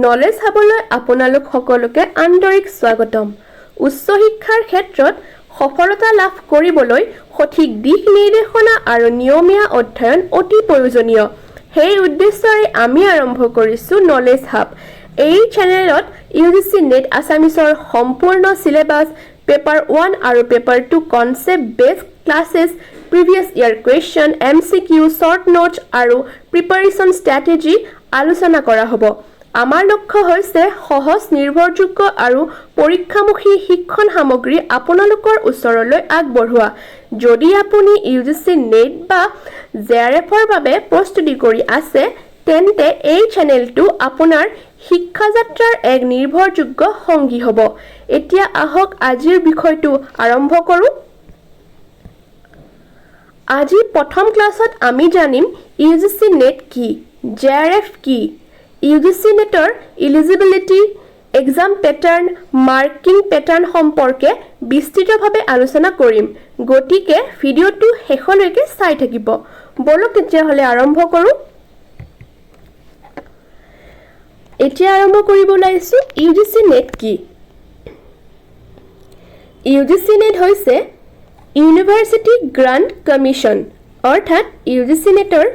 Knowledge হাবলৈ আপোনালোক সকলোকে আন্তৰিক স্বাগতম। উচ্চ শিক্ষাৰ ক্ষেত্ৰত সফলতা লাভ কৰিবলৈ সঠিক দিশ নিৰ্দেশনা আৰু নিয়মীয়া অধ্যয়ন অতি প্ৰয়োজনীয়। সেই উদ্দেশ্যৰে আমি আৰম্ভ কৰিছোঁ নলেজ হাব। এই চেনেলত UGC নেট আছামিছৰ সম্পূৰ্ণ সিলেবাছ, পেপাৰ 1 আৰু paper 2 concept based classes, previous year question, MCQ, short notes আৰু প্ৰিপাৰেশ্যন ষ্ট্ৰেটেজি আলোচনা কৰা হ'ব। আমাৰ লক্ষ্য হৈছে সহজ, নিৰ্ভৰযোগ্য আৰু পৰীক্ষামুখী শিক্ষণ সামগ্ৰী আপোনালোকৰ ওচৰলৈ আগবঢ়োৱা। যদি আপুনি UGC নেট বা JRFৰ বাবে প্ৰস্তুতি কৰি আছে, তেন্তে এই চেনেলটো আপোনাৰ শিক্ষা যাত্ৰাৰ এক নিৰ্ভৰযোগ্য সংগী হ'ব। এতিয়া আহক আজিৰ বিষয়টো আৰম্ভ কৰোঁ। আজি প্ৰথম ক্লাছত আমি জানিম UGC নেট কি, JRF কি, UGC নেটৰ eligibility, exam pattern, marking pattern সম্পৰ্কে বিস্তৃতভাৱে আলোচনা কৰিম। গতিকে ভিডিঅ'টো শেষলৈকে চাই থাকিব। বলক তেতিয়াহ'লে আৰম্ভ কৰোঁ। এতিয়া আৰম্ভ কৰিব ওলাইছোঁ UGC নেট কি। UGC নেট হৈছে ইউনিভাৰ্চিটি গ্ৰাণ্ট কমিশ্যন, অৰ্থাৎ UGC নেটৰ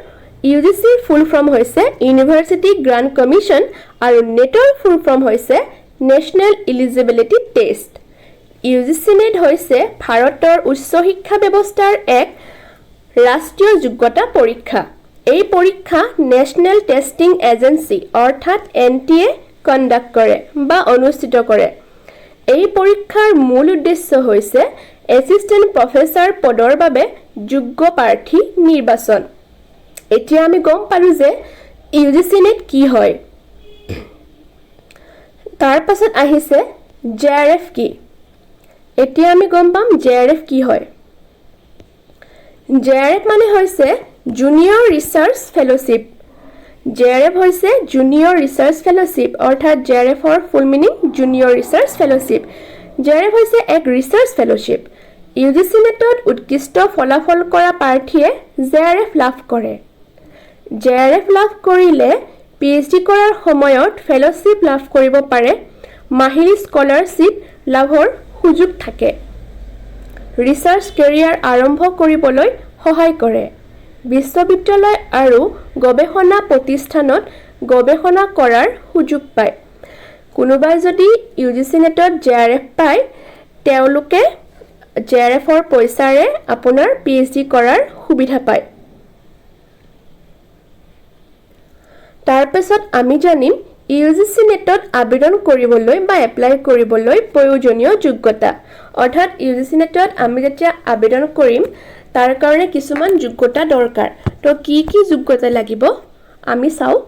UGCৰ ফুল ফৰ্ম হৈছে ইউনিভাৰ্চিটি গ্ৰাণ্ট কমিশ্যন আৰু নেটৰ ফুল ফৰ্ম হৈছে national eligibility test. UGC net হৈছে ভাৰতৰ উচ্চ শিক্ষা ব্যৱস্থাৰ এক ৰাষ্ট্ৰীয় যোগ্যতা পৰীক্ষা। এই পৰীক্ষা নেশ্যনেল টেষ্টিং এজেঞ্চি অৰ্থাৎ NTA কণ্ডাক্ট কৰে বা অনুষ্ঠিত কৰে। এই পৰীক্ষাৰ মূল উদ্দেশ্য হৈছে এছিষ্টেণ্ট প্ৰফেচাৰ পদৰ বাবে যোগ্য প্ৰাৰ্থী নিৰ্বাচন। এতিয়া আমি গম পালোঁ যে UGC নেট কি হয়। তাৰ পাছত আহিছে JRF কি। এতিয়া আমি গম পাম JRF কি হয়। JRF মানে হৈছে জুনিয়ৰ ৰিচাৰ্চ ফেলোশ্বিপ। JRF হৈছে জুনিয়ৰ ৰিচাৰ্চ ফেলোশ্বিপ, অৰ্থাৎ JRFৰ full meaning junior research fellowship. JRF হৈছে এক ৰিচাৰ্চ ফেলোশ্বিপ। UGC নেটত উৎকৃষ্ট ফলাফল কৰা প্ৰাৰ্থীয়ে JRF লাভ কৰে। JRF লাভ কৰিলে PhD কৰাৰ সময়ত ফেলোশ্বিপ লাভ কৰিব পাৰে। মাহিলী স্কলাৰশ্বিপ লাভৰ সুযোগ থাকে। ৰিচাৰ্চ কেৰিয়াৰ আৰম্ভ কৰিবলৈ সহায় কৰে। বিশ্ববিদ্যালয় আৰু গৱেষণা প্ৰতিষ্ঠানত গৱেষণা কৰাৰ সুযোগ পায়। কোনোবাই যদি UGC নেটত JRF পায়, তেওঁলোকে JRFৰ পইচাৰে আপোনাৰ PhD কৰাৰ সুবিধা পায়। তাৰপিছত আমি জানিম UGC নেটত আবেদন কৰিবলৈ বা এপ্লাই কৰিবলৈ প্ৰয়োজনীয় যোগ্যতা, অৰ্থাৎ UGC নেটত আমি যেতিয়া আবেদন কৰিম তাৰ কাৰণে কিছুমান যোগ্যতা দৰকাৰ। তো কি কি যোগ্যতা লাগিব আমি চাওঁ।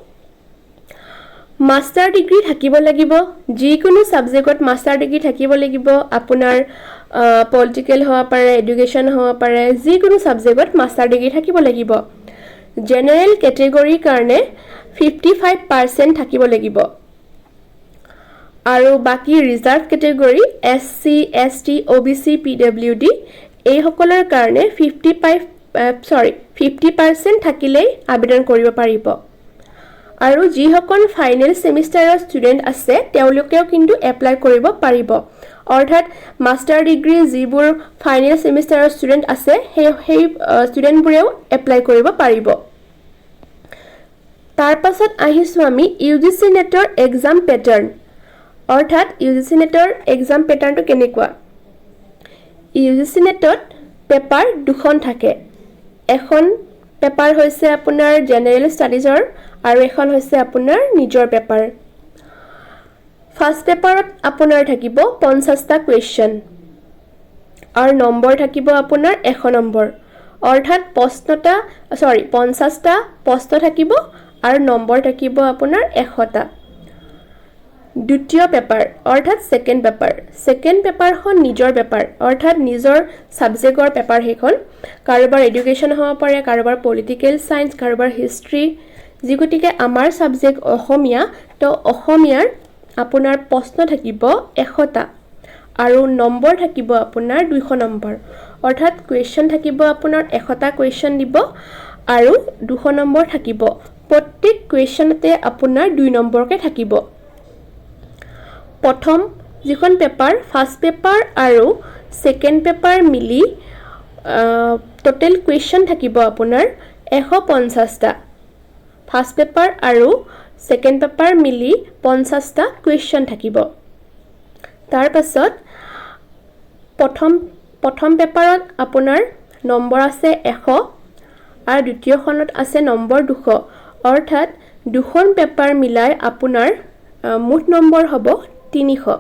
মাষ্টাৰ ডিগ্ৰী থাকিব লাগিব। যিকোনো ছাবজেক্টত মাষ্টাৰ ডিগ্ৰী থাকিব লাগিব। আপোনাৰ পলিটিকেল হ'ব পাৰে, এডুকেশ্যন হ'ব পাৰে, যিকোনো ছাবজেক্টত মাষ্টাৰ ডিগ্ৰী থাকিব লাগিব। জেনেৰেল কেটেগৰীৰ কাৰণে 55% থাকিব লাগিব। আৰু বাকী reserve category SC, ST, OBC, PWD এইসকলৰ কাৰণে 50% থাকিলেই আবেদন কৰিব পাৰিব। আৰু যিসকল ফাইনেল ছেমিষ্টাৰৰ ষ্টুডেণ্ট আছে তেওঁলোকেও কিন্তু এপ্লাই কৰিব পাৰিব। অৰ্থাৎ মাষ্টাৰ ডিগ্ৰী যিবোৰ ফাইনেল ছেমিষ্টাৰৰ ষ্টুডেণ্ট আছে সেই ষ্টুডেণ্টবোৰেও এপ্লাই কৰিব পাৰিব। তাৰ পাছত আহিছোঁ আমি UGC নেটৰ এক্সাম পেটাৰ্ণ, অৰ্থাৎ UGC নেটৰ এক্সাম পেটাৰ্ণটো কেনেকুৱা। UGC নেটত পেপাৰ দুখন থাকে। এখন পেপাৰ হৈছে আপোনাৰ জেনেৰেল ষ্টাডিজৰ আৰু এখন হৈছে আপোনাৰ নিজৰ পেপাৰ। ফাৰ্ষ্ট পেপাৰত আপোনাৰ থাকিব 50টা কুৱেশ্যন আৰু নম্বৰ থাকিব আপোনাৰ 100 নম্বৰ, অৰ্থাৎ 50টা প্ৰশ্ন থাকিব আৰু নম্বৰ থাকিব আপোনাৰ 100টা। দ্বিতীয় পেপাৰ অৰ্থাৎ ছেকেণ্ড পেপাৰখন নিজৰ পেপাৰ, অৰ্থাৎ নিজৰ ছাবজেক্টৰ পেপাৰ। সেইখন কাৰোবাৰ এডুকেশ্যন হ'ব পাৰে, কাৰোবাৰ পলিটিকেল ছায়েন্স, কাৰোবাৰ হিষ্ট্ৰী। যি গতিকে আমাৰ ছাবজেক্ট অসমীয়া, তো অসমীয়াৰ আপোনাৰ প্ৰশ্ন থাকিব 100টা আৰু নম্বৰ থাকিব আপোনাৰ 200 নম্বৰ, অৰ্থাৎ কুৱেশ্যন থাকিব আপোনাৰ 100টা কুৱেশ্যন দিব আৰু 200 নম্বৰ থাকিব। প্ৰত্যেক কুৱেশ্যনতে আপোনাৰ 2 নম্বৰকৈ থাকিব। প্ৰথম যিখন পেপাৰ ফাৰ্ষ্ট পেপাৰ আৰু ছেকেণ্ড পেপাৰ মিলি টোটেল কুৱেশ্যন থাকিব আপোনাৰ 150টা ফাৰ্ষ্ট পেপাৰ আৰু ছেকেণ্ড পেপাৰ মিলি 50টা কুৱেশ্যন থাকিব তাৰ পাছত প্ৰথম পেপাৰত আপোনাৰ নম্বৰ আছে 100 আৰু দ্বিতীয়খনত আছে নম্বৰ 200 অৰ্থাৎ দুখন পেপাৰ মিলাই আপোনাৰ মুঠ নম্বৰ হ'ব 300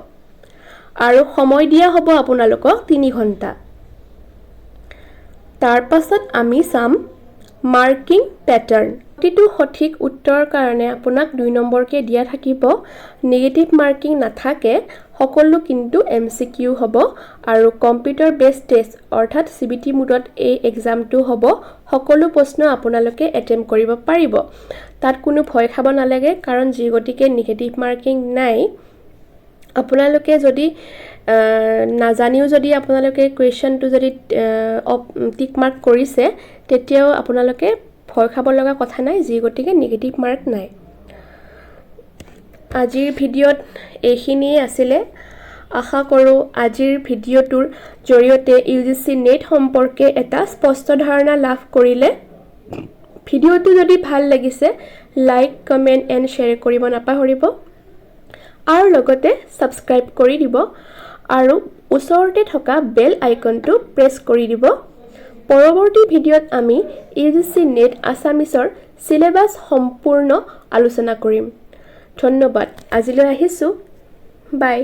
আৰু সময় দিয়া হ'ব আপোনালোকক 3 ঘণ্টা তাৰ পাছত আমি চাম মাৰ্কিং প্যাটাৰ্ন প্ৰতিটো সঠিক উত্তৰৰ কাৰণে আপোনাক 2 নম্বৰকে দিয়া থাকিব নেগেটিভ মাৰ্কিং নাথাকে সকলো কিন্তু এমসিকিউ হ'ব আৰু কম্পিউটাৰ বেসড টেষ্ট অৰ্থাৎ সিবিটি মোডত এই এক্সামটো হ'ব সকলো প্ৰশ্ন আপোনালোকে এটেম্প কৰিব পাৰিব তাত কোনো ভয় খাব নালাগে কাৰণ যি গতিকে নেগেটিভ মাৰ্কিং নাই আপোনালোকে যদি নাজানিও যদি আপোনালোকে কুৱেশ্যনটো যদি টিক মাৰ্ক কৰিছে তেতিয়াও আপোনালোকে ভয় খাব লগা কথা নাই যি গতিকে নেগেটিভ মাৰ্ক নাই আজিৰ ভিডিঅ'ত এইখিনিয়ে আছিলে আশা কৰোঁ আজিৰ ভিডিঅ'টোৰ জৰিয়তে ইউজিচি নেট সম্পৰ্কে এটা স্পষ্ট ধাৰণা লাভ কৰিলে ভিডিঅ'টো যদি ভাল লাগিছে লাইক কমেন্ট এণ্ড শ্বেয়াৰ কৰিব নাপাহৰিব আৰু লগতে সাবস্ক্ৰাইব কৰি দিব আৰু ওচৰতে থকা বেল আইকনটো প্ৰেছ কৰি দিব পৰৱৰ্তী ভিডিঅ'ত আমি ইউজিচি নেট আসামিছৰ সিলেবাস সম্পূৰ্ণ আলোচনা কৰিম ধন্যবাদ আজিলৈ আহিছোঁ বাই